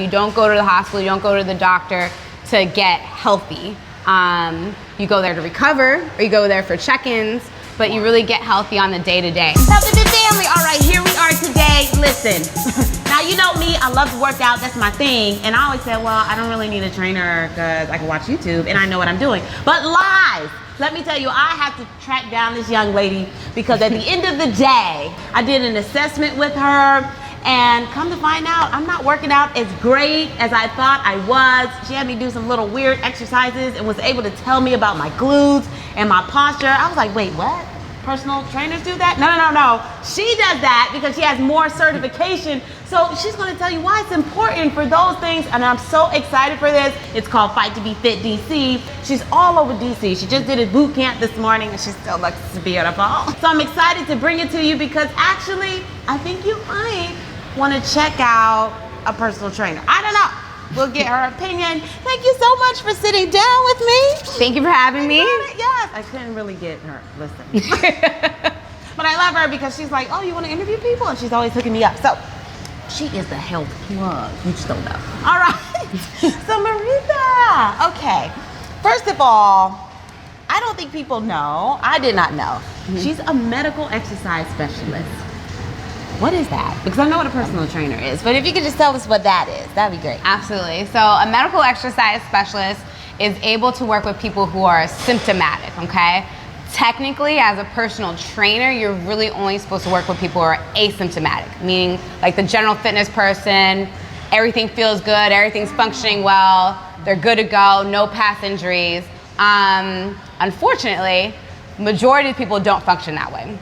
You don't go to the hospital, you don't go to the doctor to get healthy. You go there to recover, or you go there for check-ins, but you really get healthy on the day-to-day. Healthy to family. All right, here we are today. Listen, now you know me, I love to work out, that's my thing. And I always say, well, I don't really need a trainer because I can watch YouTube and I know what I'm doing. But lies, let me tell you, I have to track down this young lady because at the end of the day, I did an assessment with her. And come to find out, I'm not working out as great as I thought I was. She had me do some little weird exercises and was able to tell me about my glutes and my posture. I was like, wait, what? Personal trainers do that? No. She does that because she has more certification. So she's gonna tell you why it's important for those things. And I'm so excited for this. It's called Fight to Be Fit DC. She's all over DC. She just did a boot camp this morning and she still looks beautiful. So I'm excited to bring it to you because actually, I think you might want to check out a personal trainer. I don't know. We'll get her opinion. Thank you so much for sitting down with me. Thank you for having me. Yes, I couldn't really get her. Listen. But I love her because she's like, oh, you want to interview people? And she's always hooking me up. So she is the health plug. You just don't know. All right. So Marita, okay. First of all, I don't think people know. I did not know. She's a medical exercise specialist. What is that? Because I know what a personal trainer is, but if you could just tell us what that is, that'd be great. Absolutely. So a medical exercise specialist is able to work with people who are symptomatic, okay? Technically, as a personal trainer, you're really only supposed to work with people who are asymptomatic, meaning like the general fitness person, everything feels good, everything's functioning well, they're good to go, no past injuries. Unfortunately, majority of people don't function that way.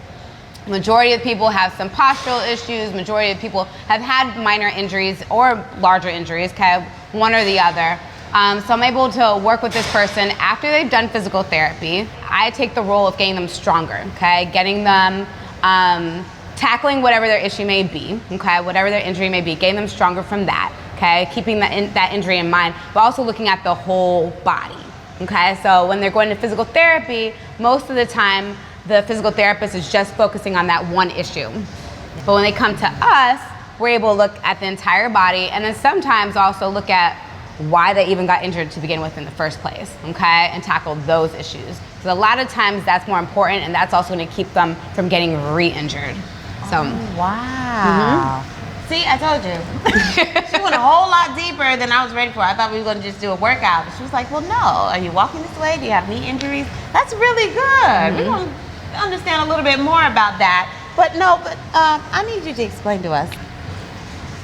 Majority of people have some postural issues. Majority of people have had minor injuries or larger injuries, okay, one or the other. So I'm able to work with this person after they've done physical therapy. I take the role of getting them stronger, okay, getting them, tackling whatever their issue may be, okay, whatever their injury may be, getting them stronger from that, okay, keeping that injury in mind, but also looking at the whole body, okay. So when they're going to physical therapy, most of the time, the physical therapist is just focusing on that one issue. But when they come to us, we're able to look at the entire body and then sometimes also look at why they even got injured to begin with in the first place, okay? And tackle those issues. So a lot of times that's more important and that's also gonna keep them from getting re-injured. So. Oh, wow. See, I told you. She went a whole lot deeper than I was ready for. I thought we were gonna just do a workout. But she was like, well, no. Are you walking this way? Do you have knee injuries? That's really good. We're gonna understand a little bit more about that. But no, I need you to explain to us,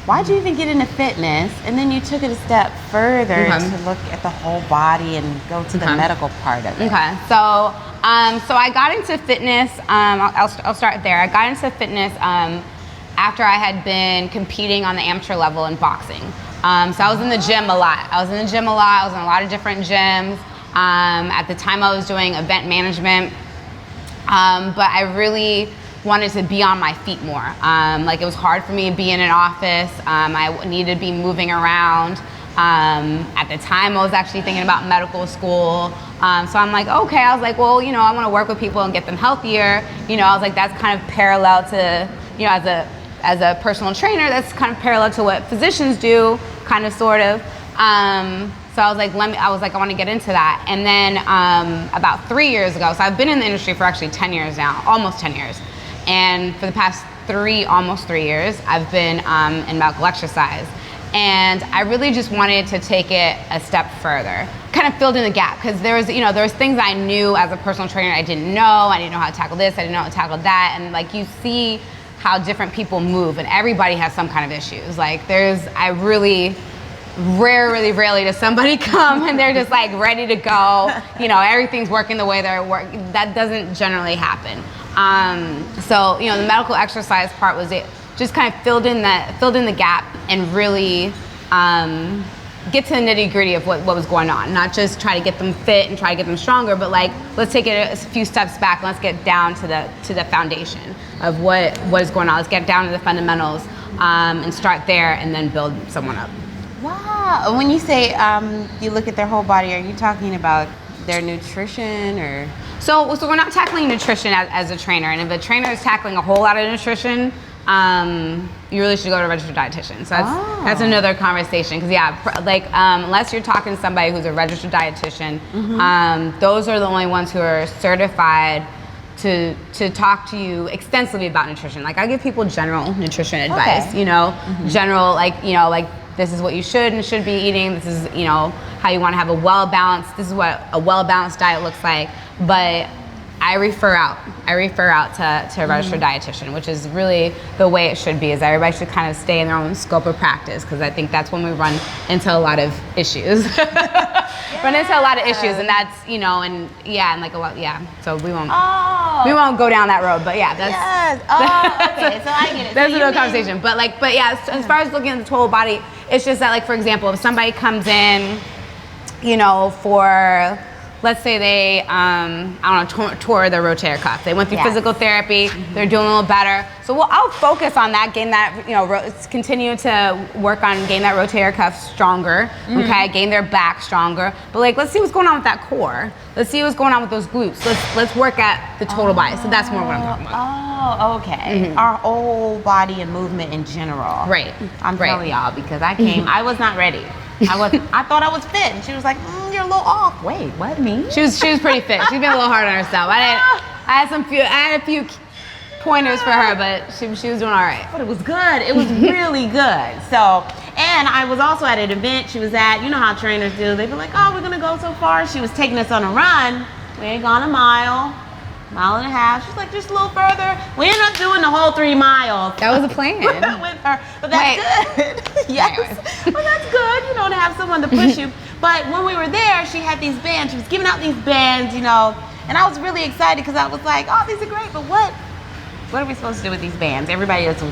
why'd you even get into fitness? And then you took it a step further to look at the whole body and go to the medical part of it. Okay, so I got into fitness, I'll start there. I got into fitness after I had been competing on the amateur level in boxing. So I was in the gym a lot. I was in a lot of different gyms. At the time I was doing event management. But I really wanted to be on my feet more. Like it was hard for me to be in an office. I needed to be moving around. At the time I was actually thinking about medical school. So I'm like, okay, I was like, well, you know, I want to work with people and get them healthier. You know, I was like, that's kind of parallel to, you know, as a personal trainer, that's kind of parallel to what physicians do, kind of, sort of. So I was like, I want to get into that. And then about 3 years ago, so I've been in the industry for actually 10 years now, almost 10 years. And for the past almost 3 years, I've been in medical exercise. And I really just wanted to take it a step further, kind of filled in the gap, because there was things I knew as a personal trainer I didn't know. I didn't know how to tackle this, I didn't know how to tackle that. And like you see how different people move, and everybody has some kind of issues. Like rarely does somebody come and they're just like ready to go, you know, everything's working the way they're working. That doesn't generally happen. So, you know, the medical exercise part was it just kind of filled in the gap and really get to the nitty gritty of what was going on. Not just try to get them fit and try to get them stronger, but like, let's take it a few steps back and let's get down to the foundation of what is going on. Let's get down to the fundamentals and start there and then build someone up. Wow. When you say you look at their whole body, are you talking about their nutrition or? So we're not tackling nutrition as a trainer, and if a trainer is tackling a whole lot of nutrition, you really should go to a registered dietitian. So that's another conversation. Because unless you're talking to somebody who's a registered dietitian, those are the only ones who are certified to talk to you extensively about nutrition. Like I give people general nutrition advice, general like this is what you should and should be eating. This is how you want to have a well-balanced. This is what a well-balanced diet looks like. But I refer out to a registered dietitian, which is really the way it should be. Is everybody should kind of stay in their own scope of practice, because I think that's when we run into a lot of issues. Run into a lot of issues, and that's So we won't go down that road. But yeah, that's okay. So I get it. That's another conversation. But as far as looking at the total body, it's just that for example, if somebody comes in, for, let's say they, tore their rotator cuff. They went through physical therapy. They're doing a little better. So I'll focus on that, gain that, continue to work on getting that rotator cuff stronger. Okay, gain their back stronger. But let's see what's going on with that core. Let's see what's going on with those glutes. Let's work at the total body. So that's more what I'm talking about. Oh, okay. Our whole body and movement in general. Right. I'm telling y'all, because I was not ready. I thought I was fit, and she was like, "You're a little off." Wait, what? Me? She was pretty fit. She's been a little hard on herself. I had a few pointers for her, but she was doing all right. But it was good. It was really good. So, and I was also at an event she was at. You know how trainers do? They be like, "Oh, we're gonna go so far." She was taking us on a run. We ain't gone a mile and a half. She's like, just a little further. We ended up doing the whole 3 miles. That was a plan. With her. But that's good. Yes. Well, that's good, to have someone to push you. But when we were there, she had these bands. She was giving out these bands, and I was really excited because I was like, oh, these are great, but what are we supposed to do with these bands? Everybody doesn't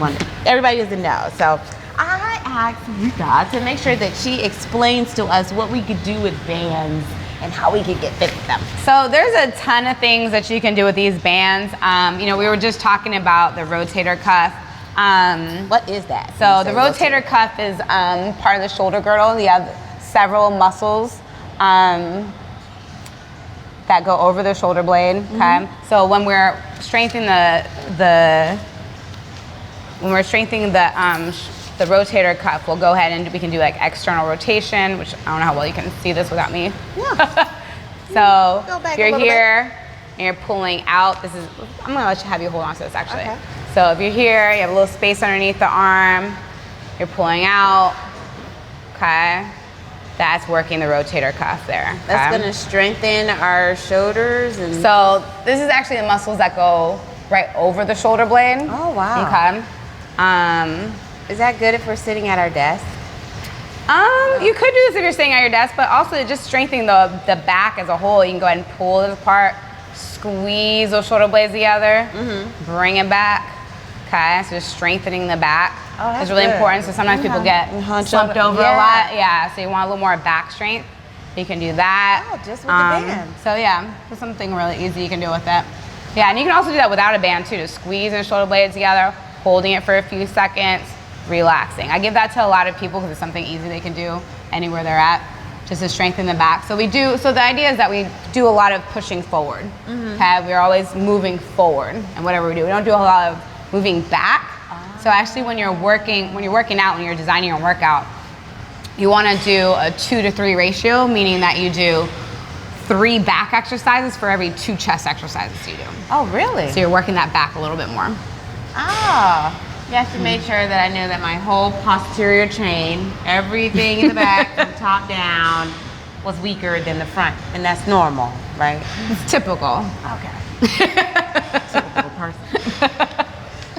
know. So I asked Rita to make sure that she explains to us what we could do with bands and how we could get fit with them. So there's a ton of things that you can do with these bands. We were just talking about the rotator cuff. What is that? So the rotator cuff is part of the shoulder girdle. You have several muscles that go over the shoulder blade. Okay. So when we're strengthening the rotator cuff, we'll go ahead and we can do external rotation, which I don't know how well you can see this without me. Yeah. So if you're here and you're pulling out, I'm gonna have you hold on to this actually. Okay. So if you're here, you have a little space underneath the arm, you're pulling out, okay? That's working the rotator cuff there. Okay? That's gonna strengthen our shoulders. So this is actually the muscles that go right over the shoulder blade. Oh, wow. Okay. Is that good if we're sitting at our desk? You could do this if you're sitting at your desk, but also just strengthening the back as a whole. You can go ahead and pull this apart, squeeze those shoulder blades together, bring it back. Okay, so just strengthening the back is really important. So sometimes people get slumped over a lot. Yeah, so you want a little more back strength. You can do that. Oh, just with the band. So yeah, just something really easy you can do with it. Yeah, and you can also do that without a band too, just squeezing the shoulder blades together, holding it for a few seconds, relaxing. I give that to a lot of people because it's something easy they can do anywhere they're at, just to strengthen the back. So the idea is that we do a lot of pushing forward. Okay, we're always moving forward and whatever we do. We don't do a lot of moving back. So actually when you're working out, when you're designing your workout, you want to do a 2 to 3 ratio, meaning that you do 3 back exercises for every 2 chest exercises you do. Oh, really? So you're working that back a little bit more. Yes, to make sure that I knew that my whole posterior chain, everything in the back from top down, was weaker than the front. And that's normal, right? It's typical. Okay. Typical person.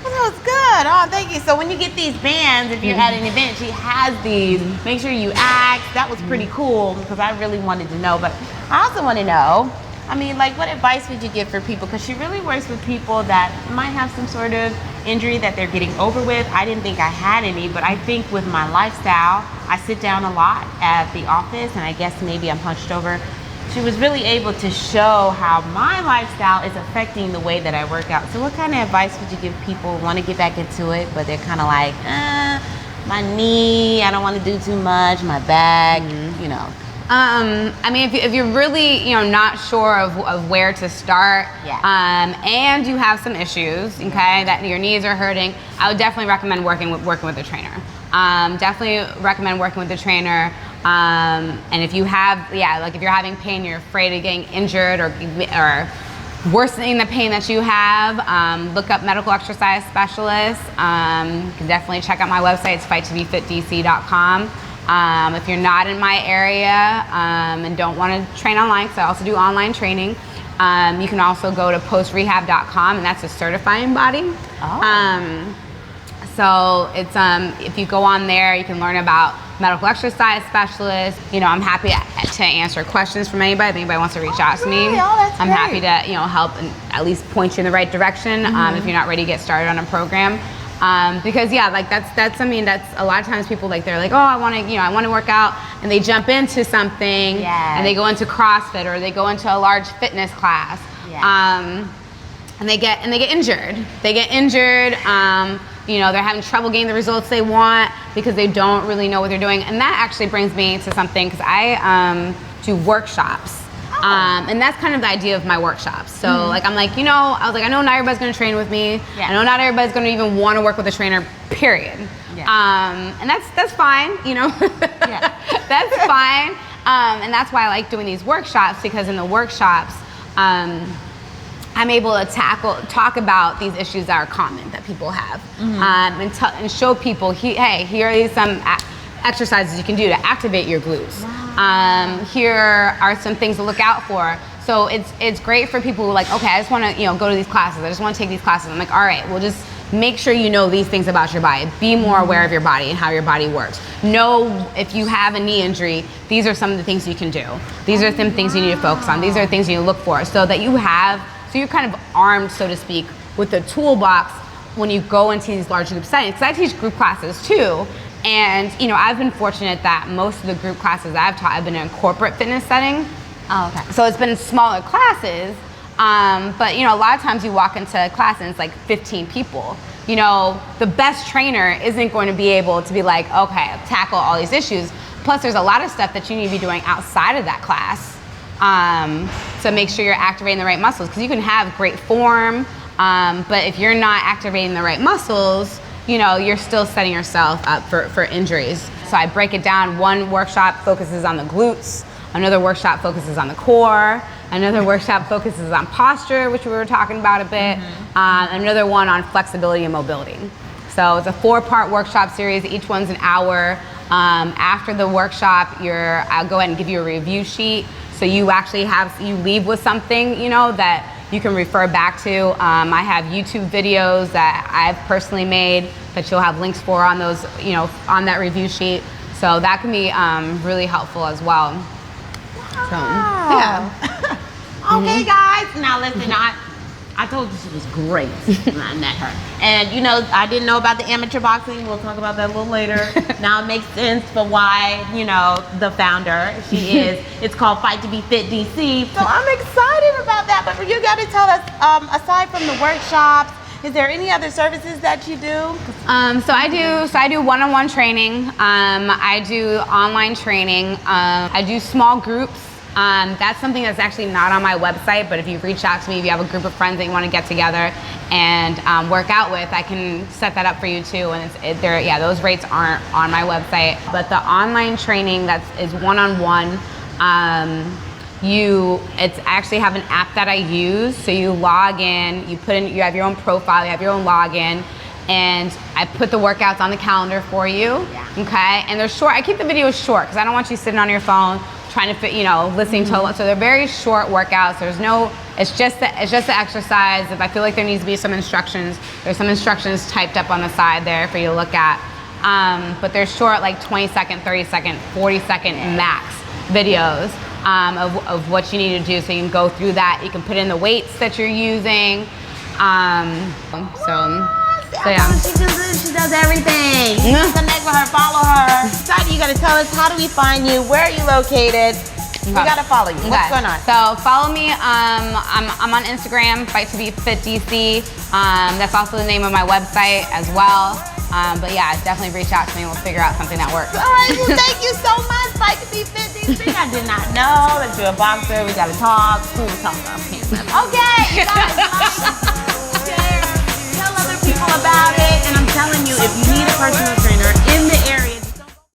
Well, that was good. Oh, thank you. So when you get these bands, if you're at an event, she has these. Make sure you ask. That was pretty cool because I really wanted to know. But I also want to know, what advice would you give for people? Because she really works with people that might have some sort of injury that they're getting over with. I didn't think I had any, but I think with my lifestyle, I sit down a lot at the office, and I guess maybe I'm hunched over. She was really able to show how my lifestyle is affecting the way that I work out. So what kind of advice would you give people who want to get back into it, but they're kind of my knee, I don't want to do too much, my back, I mean, if you're really, not sure of where to start, and you have some issues, okay, that your knees are hurting, I would definitely recommend working with a trainer. Definitely recommend working with a trainer. And if you have, like if you're having pain, you're afraid of getting injured or worsening the pain that you have, look up medical exercise specialists. You can definitely check out my website. It's fight2befitdc.com. If you're not in my area and don't want to train online, because I also do online training, you can also go to postrehab.com, and that's a certifying body. So it's if you go on there, you can learn about medical exercise specialists. I'm happy to answer questions from anybody. If anybody wants to reach out to me, I'm happy to help and at least point you in the right direction if you're not ready to get started on a program. Because that's something that's a lot of times people they're like, oh, I want to work out, and they jump into something and they go into CrossFit or they go into a large fitness class, and they get injured. They're having trouble getting the results they want because they don't really know what they're doing. And that actually brings me to something, because I do workshops. And that's kind of the idea of my workshops. So I was like, I know not everybody's gonna train with me. I know not everybody's gonna even wanna work with a trainer, period. And that's fine, That's fine. And that's why I like doing these workshops, because in the workshops, I'm able to talk about these issues that are common that people have, and show people, hey, here are some exercises you can do to activate your glutes. Here are some things to look out for. So it's great for people who are like, okay, I just want to go to these classes. I just want to take these classes. I'm like, all right, well, just make sure you know these things about your body. Be more aware of your body and how your body works. Know if you have a knee injury, these are some of the things you can do. These are some things you need to focus on. These are things you need to look for, so that you're kind of armed, so to speak, with the toolbox when you go into these large group settings. Because I teach group classes too, and I've been fortunate that most of the group classes I've taught have been in a corporate fitness setting. So it's been smaller classes, but a lot of times you walk into a class and it's like 15 people. The best trainer isn't going to be able to be like, okay, tackle all these issues. Plus, there's a lot of stuff that you need to be doing outside of that class. To make sure you're activating the right muscles, because you can have great form, but if you're not activating the right muscles, you're still setting yourself up for injuries. So I break it down. One workshop focuses on the glutes, another workshop focuses on the core, another workshop focuses on posture, which we were talking about a bit, another one on flexibility and mobility. So it's a 4-part workshop series. Each one's an hour. After the workshop, I'll go ahead and give you a review sheet. So you actually you leave with something, that you can refer back to. I have YouTube videos that I've personally made that you'll have links for on those, on that review sheet. So that can be really helpful as well. So, Okay, guys. Now listen, I told you she was great when I met her. And I didn't know about the amateur boxing. We'll talk about that a little later. Now it makes sense for why, the founder, she is. It's called Fight to Be Fit DC. So I'm excited about that. But you got to tell us, aside from the workshops, is there any other services that you do? So I do one-on-one training. I do online training. I do small groups. That's something that's actually not on my website, but if you reach out to me, if you have a group of friends that you want to get together and work out with, I can set that up for you too. And those rates aren't on my website. But the online training is one-on-one. It's actually have an app that I use. So you log in, you have your own profile, you have your own login, and I put the workouts on the calendar for you. Okay, and they're short. I keep the videos short because I don't want you sitting on your phone trying to fit, listening to a lot. So they're very short workouts. It's just the exercise. If I feel like there needs to be some instructions, there's some instructions typed up on the side there for you to look at. But they're short, like 20-second, 30-second, 40-second max videos of what you need to do. So you can go through that. You can put in the weights that you're using. She does everything. You can connect with her, follow her. Sadie, you gotta tell us, how do we find you? Where are you located? We gotta follow you. What's going on? So follow me. I'm on Instagram, Fight to Be Fit DC. That's also the name of my website as well. But yeah, definitely reach out to me. We'll figure out something that works. All right. Well, thank you so much. fight to be fit, I did not know that you're a boxer. We gotta talk. We'll talk about pants. Okay, you guys, like, share, tell other people about it. And I'm telling you, if you need a personal trainer,